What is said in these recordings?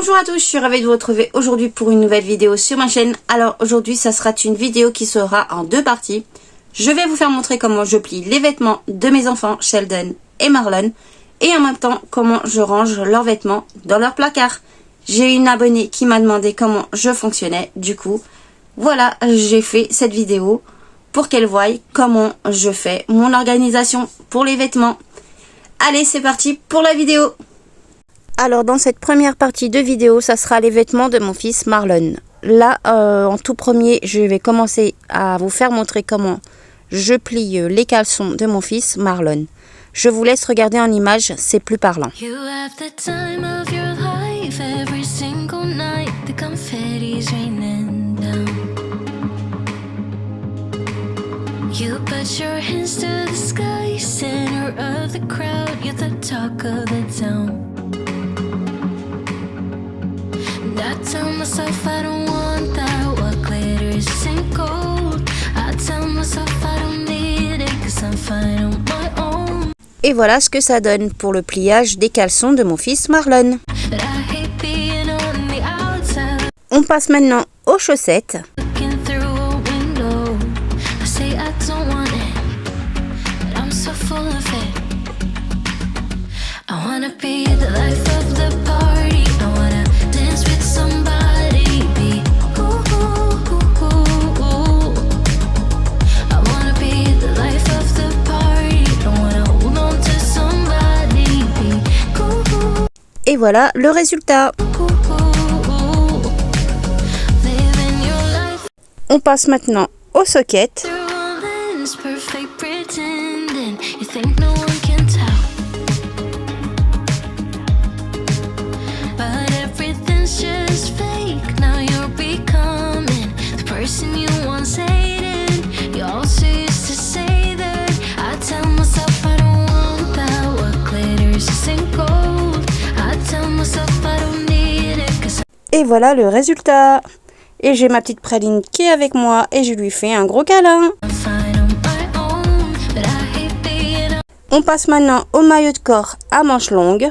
Bonjour à tous, je suis ravie de vous retrouver aujourd'hui pour une nouvelle vidéo sur ma chaîne. Alors aujourd'hui ça sera une vidéo qui sera en deux parties. Je vais vous faire montrer comment je plie les vêtements de mes enfants Sheldon et Marlon. Et en même temps comment je range leurs vêtements dans leur placard. J'ai une abonnée qui m'a demandé comment je fonctionnais. Du coup voilà, j'ai fait cette vidéo pour qu'elle voie comment je fais mon organisation pour les vêtements. Allez, c'est parti pour la vidéo. Alors dans cette première partie de vidéo, ça sera les vêtements de mon fils Marlon. Là, en tout premier, je vais commencer à vous faire montrer comment je plie les caleçons de mon fils Marlon. Je vous laisse regarder en image, c'est plus parlant. You have the time of your life, every single night, the confetti's raining down. You put your hands to the sky, center of the crowd, you're the talk of the town. I tell myself I don't want that, what glitters isn't gold. I tell myself I don't need it, cause I'm fine on my own. Et voilà ce que ça donne pour le pliage des caleçons de mon fils Marlon. On passe maintenant aux chaussettes. Et voilà le résultat. On passe maintenant aux sockets. Et voilà le résultat. Et j'ai ma petite praline qui est avec moi et je lui fais un gros câlin. On passe maintenant au maillot de corps à manches longues.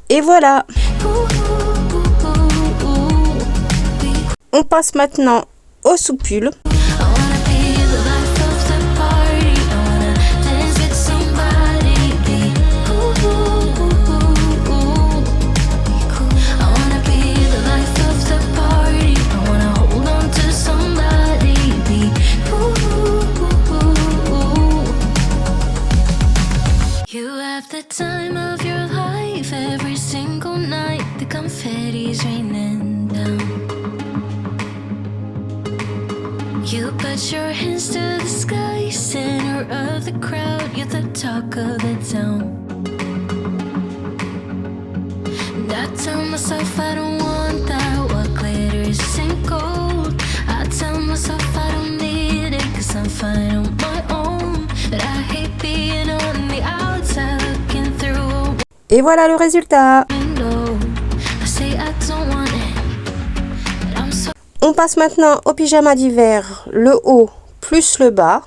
Et voilà. On passe maintenant aux soupules. You put your hands to the sky, center of the crowd, you're the talk of the town. I tell myself I don't want that, what glitters isn't gold. I tell myself I don't need it, cause I'm fine on my own. But I hate being on the outside looking through. Et voilà le résultat. On passe maintenant au pyjama d'hiver, le haut plus le bas.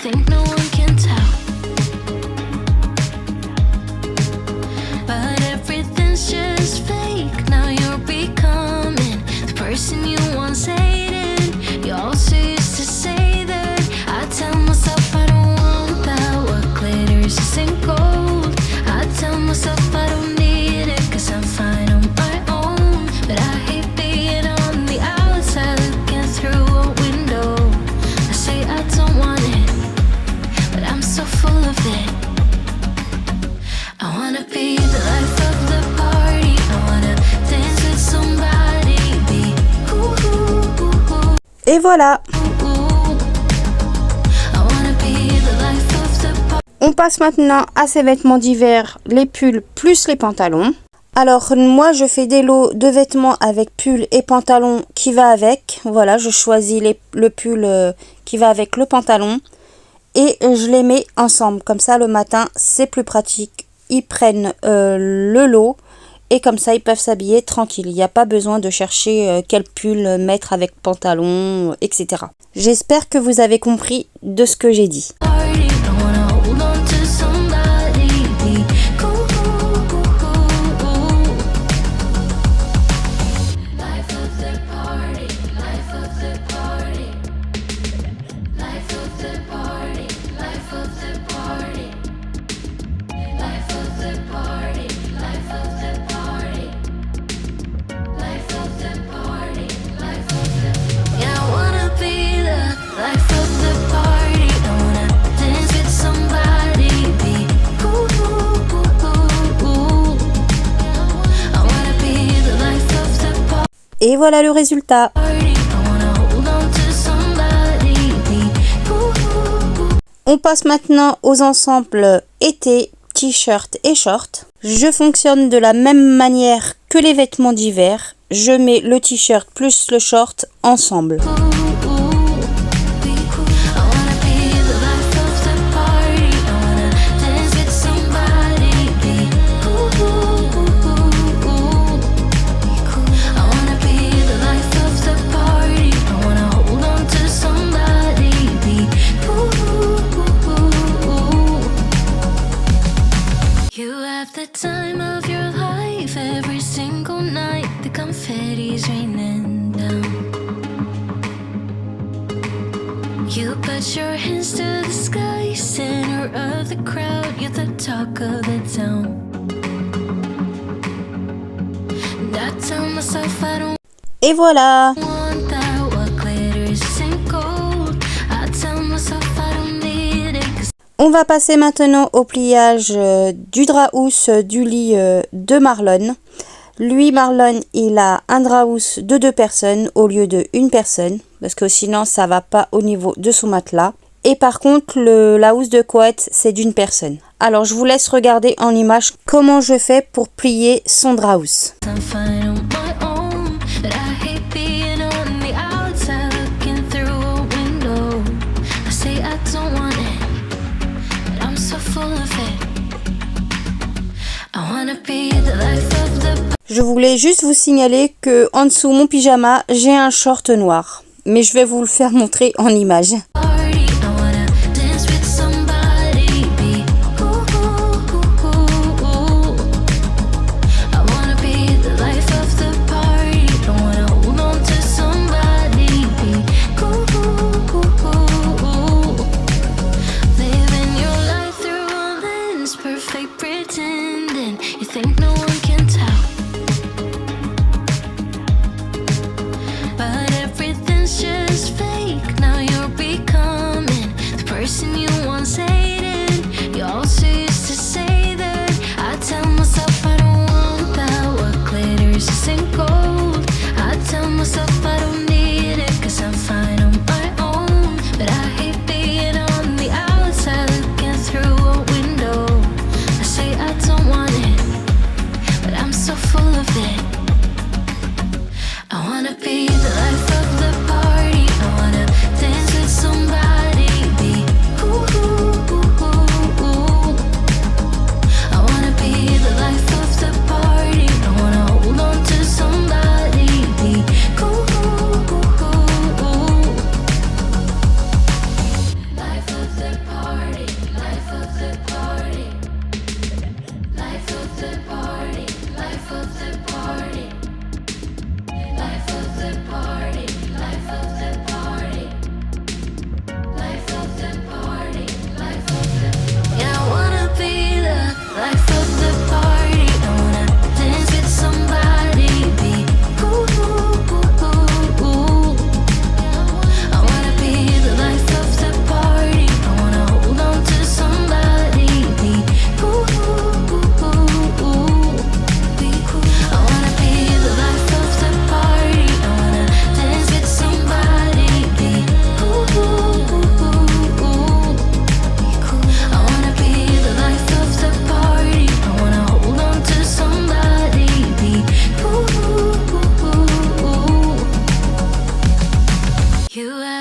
think no one can tell. But everything's just fake. Now you're becoming the person you once hated. You also used to say that. I tell myself I don't want that. What glitters isn't gold. I tell myself I don't need it, 'cause I'm fine on my own. But I hate being on the outside looking through a window. I say I don't want it, but I'm so full of it. I wanna be the life of the party. I wanna dance with somebody. Be ooh. Et voilà. I wanna be the life of the party. On passe maintenant à ces vêtements d'hiver, les pulls plus les pantalons. Alors moi je fais des lots de vêtements avec pull et pantalon qui va avec. Voilà, je choisis le pull qui va avec le pantalon et je les mets ensemble. Comme ça le matin c'est plus pratique. Ils prennent le lot et comme ça ils peuvent s'habiller tranquille. Il n'y a pas besoin de chercher quel pull mettre avec pantalon, etc. J'espère que vous avez compris de ce que j'ai dit. I wanna hold on to somebody. Be cool. Life of the party. Life of the party. Life of the party. Life of the party. Life of the party. Life of the party. Life of the party. Life of the. Yeah, I wanna be the life of the party. I wanna dance with somebody. Be cool. I wanna be the life of the party. Et voilà le résultat. I wanna hold on to somebody. Be cool. On passe maintenant aux ensembles été, t-shirt et short. Je fonctionne de la même manière que les vêtements d'hiver. Je mets le t-shirt plus le short ensemble. Be cool. I wanna be the life of the party. I wanna dance with somebody. Be cool. I wanna be the life of the party. I wanna hold on to somebody. Be cool. You have the time of your life every single night. The confetti's raining down. You put your hands to the sky, center of the crowd. You're the talk of the town. And I tell myself I don't Et voilà. want that. What glitters isn't gold. I tell myself I don't need it, 'cause On va passer maintenant au pliage du drap housse du lit de Marlon. Lui, Marlon, il a un drap housse de 2 personnes au lieu de 1 personne. Parce que sinon, ça va pas au niveau de son matelas. Et par contre, la housse de couette, c'est d'1 personne. Alors, je vous laisse regarder en image comment je fais pour plier son drap housse. I'm fine on my own, but I hate being on the outside looking through a window. I say I don't want it, but I'm so full of it. I wanna be the life of the Je voulais juste vous signaler que en dessous mon pyjama, j'ai un short noir. Mais je vais vous le faire montrer en image. party. I wanna dance with somebody. Be cool. I wanna be the life of the party. I wanna hold on to somebody. Be cool. Living your life through a lens, perfect pretending. You think no one can tell. But everything's just fake. Now you're becoming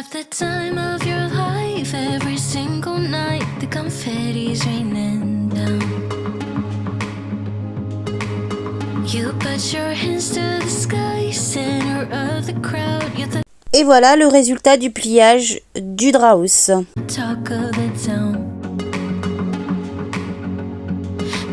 have the time of your life every single night. The confetti's raining down. You put your hands to the sky, center of the crowd. You're the Et voilà le résultat du pliage du draus. talk of the town.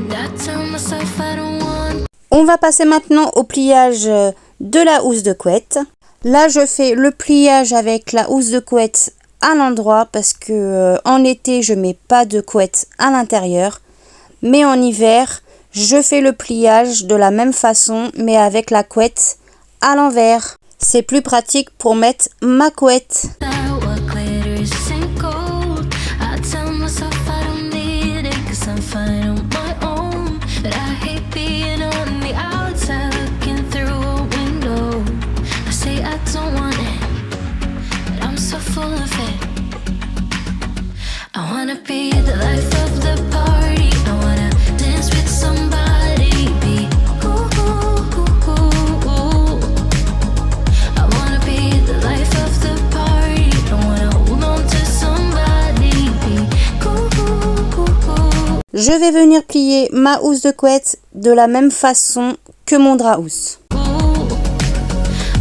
I tell myself I don't want. On va passer maintenant au pliage de la housse de couette. Là, je fais le pliage avec la housse de couette à l'endroit parce que en été, je mets pas de couette à l'intérieur. Mais en hiver, je fais le pliage de la même façon, mais avec la couette à l'envers. C'est plus pratique pour mettre ma couette. What glitters isn't gold. I tell myself I don't need it 'cause I'm fine on my own. But I hate being on the outside looking through a window. I say I don't want it, but I'm so full of it. I wanna be the life of the party. I wanna dance with somebody. Be ooh, ooh, ooh, ooh, ooh. I wanna be the life of the party. I wanna hold on to somebody. Be cool. Je vais venir plier ma housse de couette de la même façon que mon draus.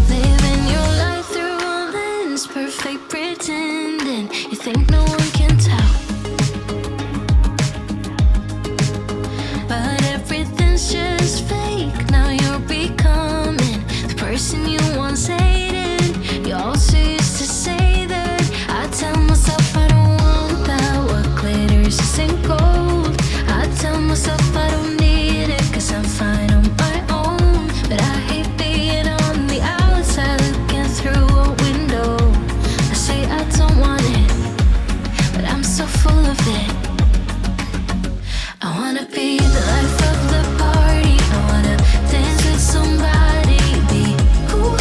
Living your life through a lens, perfect pretending. You think no one can tell, but everything's just fake. Now you're becoming the person you once hated. You also used to say that. I tell myself I don't want that. What glitters isn't gold. I tell myself I don't need it 'cause I'm fine on my own. But I hate being on the outside looking through a window. I say I don't want it, but I'm so full of it. I wanna be the life of the party. I wanna dance with somebody. Be cool.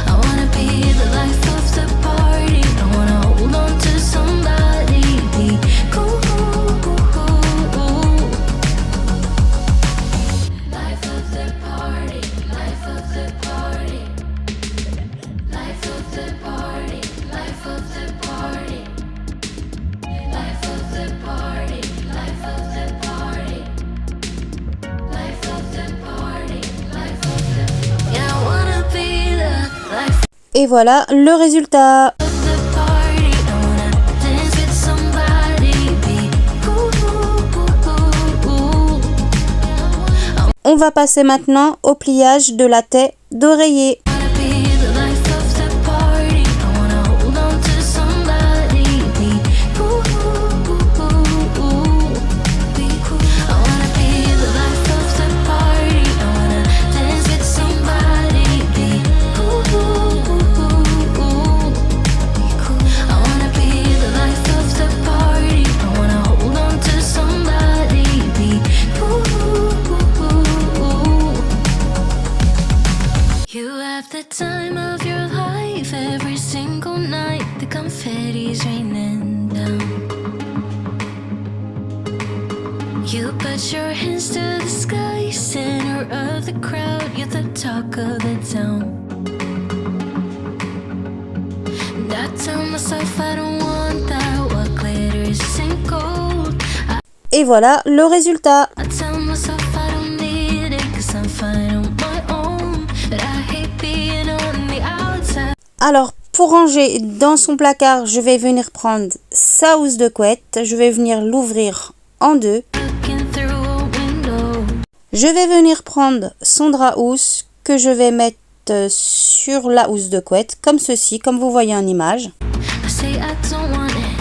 I wanna be the life of the party. I wanna hold on to somebody. Be cool. Life of the party. Life of the party. Life of the party. Life of the party. Life of the party. Life of the party. Life of the party. Life of the. Yeah, I wanna be the life Et voilà le résultat. of the party. I wanna dance with somebody. Be cool. On va passer maintenant au pliage de la tête d'oreiller. I wanna be the life of the party. I wanna hold on to somebody. Be cool. Be cool. I wanna be the life of the party. I wanna dance with somebody. Be cool. Be cool. I wanna be the life of the party. I wanna hold on to somebody. Be cool. You have the time of your life every single night. The confetti's raining down. You put your hands to the sky, center of the crowd. You're the talk of the town. And I tell myself I don't want that. What glitters isn't gold. Et voilà le résultat. I tell myself I don't need it 'cause I'm fine on my own. But I hate being on the outside. Alors, pour ranger dans son placard, je vais venir prendre sa housse de couette. Je vais venir l'ouvrir en deux. Looking through a window. Je vais venir prendre son draus que je vais mettre sur la housse de couette, comme ceci, comme vous voyez en image. I say I don't want it,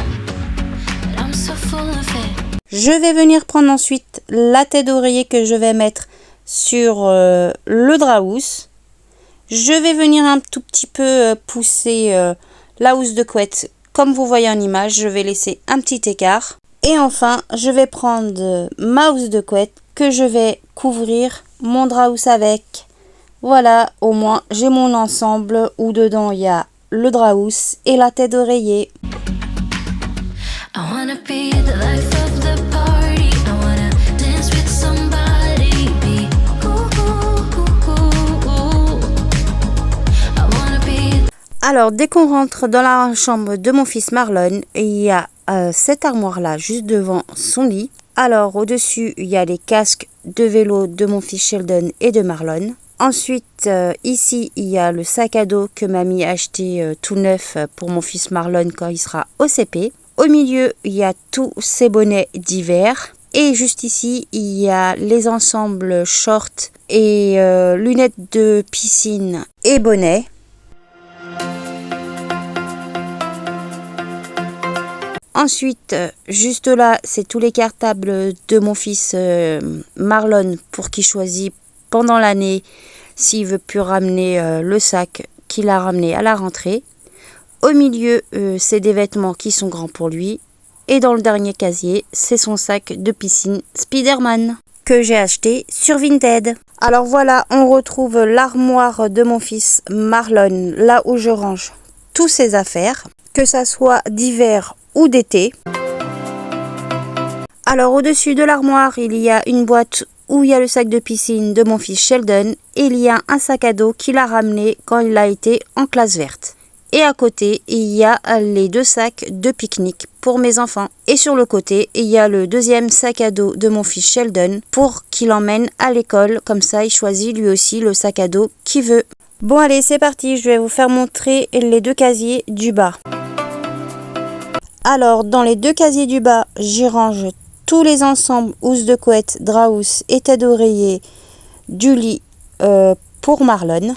but I'm so full of it. Je vais venir prendre ensuite la tête d'oreiller que je vais mettre sur le draus. Je vais venir un tout petit peu pousser la housse de couette comme vous voyez en image. Je vais laisser un petit écart. Et enfin, je vais prendre ma housse de couette que je vais couvrir mon draus avec. Voilà, au moins j'ai mon ensemble où dedans il y a le draus et la tête d'oreiller. I wanna be the life of the party. I wanna dance with somebody. Be cool. I wanna Alors, dès qu'on rentre dans la chambre de mon fils Marlon, il y a cette armoire-là, juste devant son lit. Alors, au-dessus, il y a les casques de vélo de mon fils Sheldon et de Marlon. Ensuite, ici, il y a le sac à dos que mamie a acheté tout neuf pour mon fils Marlon quand il sera au CP. Au milieu, il y a tous ses bonnets d'hiver. Et juste ici, il y a les ensembles shorts et lunettes de piscine et bonnets. Ensuite, juste là, c'est tous les cartables de mon fils Marlon pour qu'il choisit pendant l'année s'il veut plus ramener le sac qu'il a ramené à la rentrée. Au milieu, c'est des vêtements qui sont grands pour lui. Et dans le dernier casier, c'est son sac de piscine Spider-Man que j'ai acheté sur Vinted. Alors voilà, on retrouve l'armoire de mon fils Marlon, là où je range tous ses affaires, que ça soit d'hiver ou d'été. Alors au-dessus de l'armoire, il y a une boîte où il y a le sac de piscine de mon fils Sheldon et il y a un sac à dos qu'il a ramené quand il a été en classe verte. Et à côté, il y a les 2 sacs de pique-nique pour mes enfants. Et sur le côté, il y a le deuxième sac à dos de mon fils Sheldon pour qu'il l'emmène à l'école. Comme ça, il choisit lui aussi le sac à dos qu'il veut. Bon allez, c'est parti, je vais vous faire montrer les 2 casiers du bas. Alors, dans les 2 casiers du bas, j'y range tous les ensembles housses de couette, drap housse et tête d'oreiller du lit pour Marlon.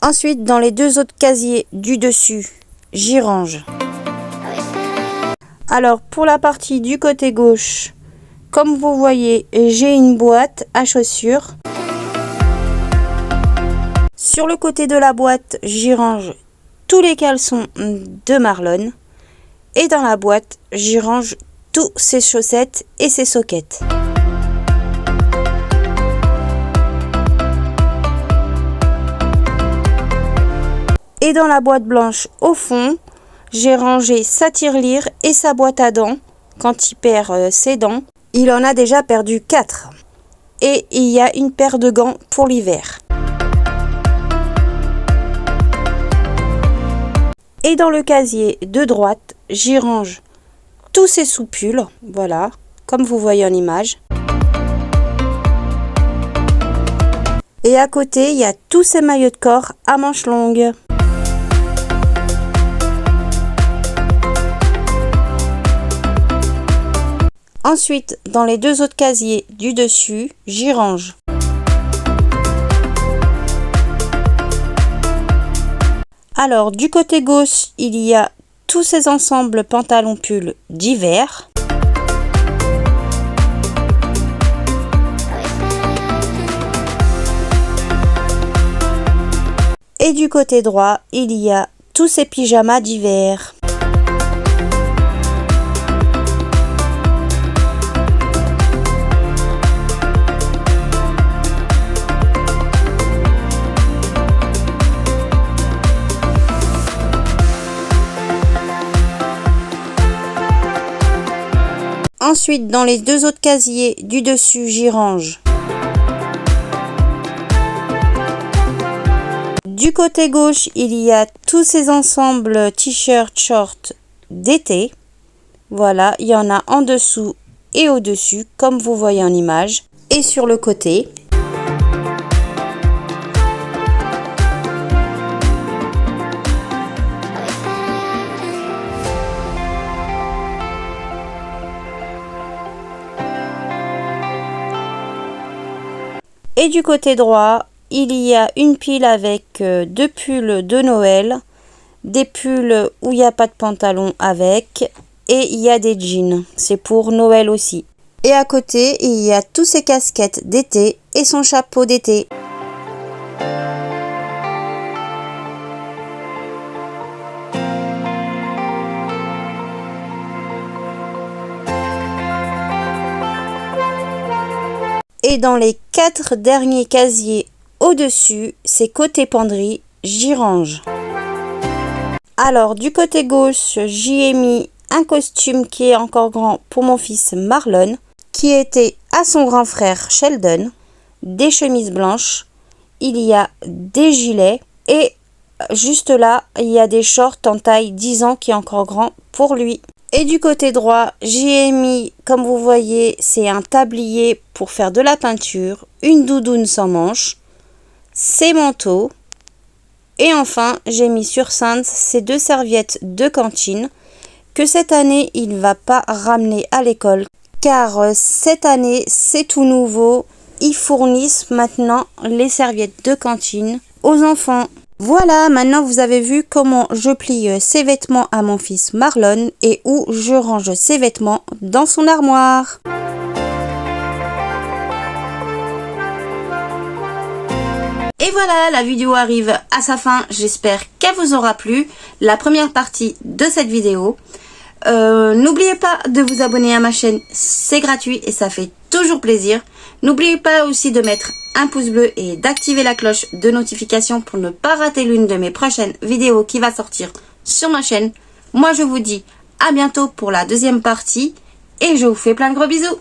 Ensuite, dans les 2 autres casiers du dessus, j'y range. Alors, pour la partie du côté gauche, comme vous voyez, j'ai une boîte à chaussures. Sur le côté de la boîte, j'y range tous les caleçons de Marlon. Et dans la boîte, j'y range tous ses chaussettes et ses soquettes. Et dans la boîte blanche au fond, j'ai rangé sa tirelire et sa boîte à dents. Quand il perd ses dents, il en a déjà perdu 4. Et il y a une paire de gants pour l'hiver. Et dans le casier de droite, j'y range tous ses soupules, voilà, comme vous voyez en image. Et à côté, il y a tous ses maillots de corps à manches longues. Ensuite, dans les 2 autres casiers du dessus, j'y range alors du côté gauche, il y a tous ces ensembles pantalons pulls d'hiver. Et du côté droit, il y a tous ces pyjamas d'hiver. Ensuite, dans les 2 autres casiers du dessus, j'y range du côté gauche, il y a tous ces ensembles t-shirts, shorts d'été. Voilà, il y en a en dessous et au-dessus, comme vous voyez en image. Et sur le côté. Et du côté droit, il y a une pile avec 2 pulls de Noël, des pulls où il n'y a pas de pantalon avec, et il y a des jeans. C'est pour Noël aussi. Et à côté, il y a tous ses casquettes d'été et son chapeau d'été. Et dans les 4 derniers casiers au-dessus, c'est côté penderie, j'y range. Alors du côté gauche, j'y ai mis un costume qui est encore grand pour mon fils Marlon, qui était à son grand frère Sheldon, des chemises blanches, il y a des gilets et juste là, il y a des shorts en taille 10 ans qui est encore grand pour lui. Et du côté droit, j'ai mis, comme vous voyez, c'est un tablier pour faire de la peinture, une doudoune sans manches, ses manteaux. Et enfin, j'ai mis sur Sands ces 2 serviettes de cantine que cette année, il ne va pas ramener à l'école. Car cette année, c'est tout nouveau. Ils fournissent maintenant les serviettes de cantine aux enfants. Voilà, maintenant vous avez vu comment je plie ses vêtements à mon fils Marlon et où je range ses vêtements dans son armoire. Et voilà, la vidéo arrive à sa fin. J'espère qu'elle vous aura plu. La première partie de cette vidéo. N'oubliez pas de vous abonner à ma chaîne, c'est gratuit et ça fait toujours plaisir. N'oubliez pas aussi de mettre un pouce bleu et d'activer la cloche de notification pour ne pas rater l'une de mes prochaines vidéos qui va sortir sur ma chaîne. Moi je vous dis à bientôt pour la deuxième partie et je vous fais plein de gros bisous.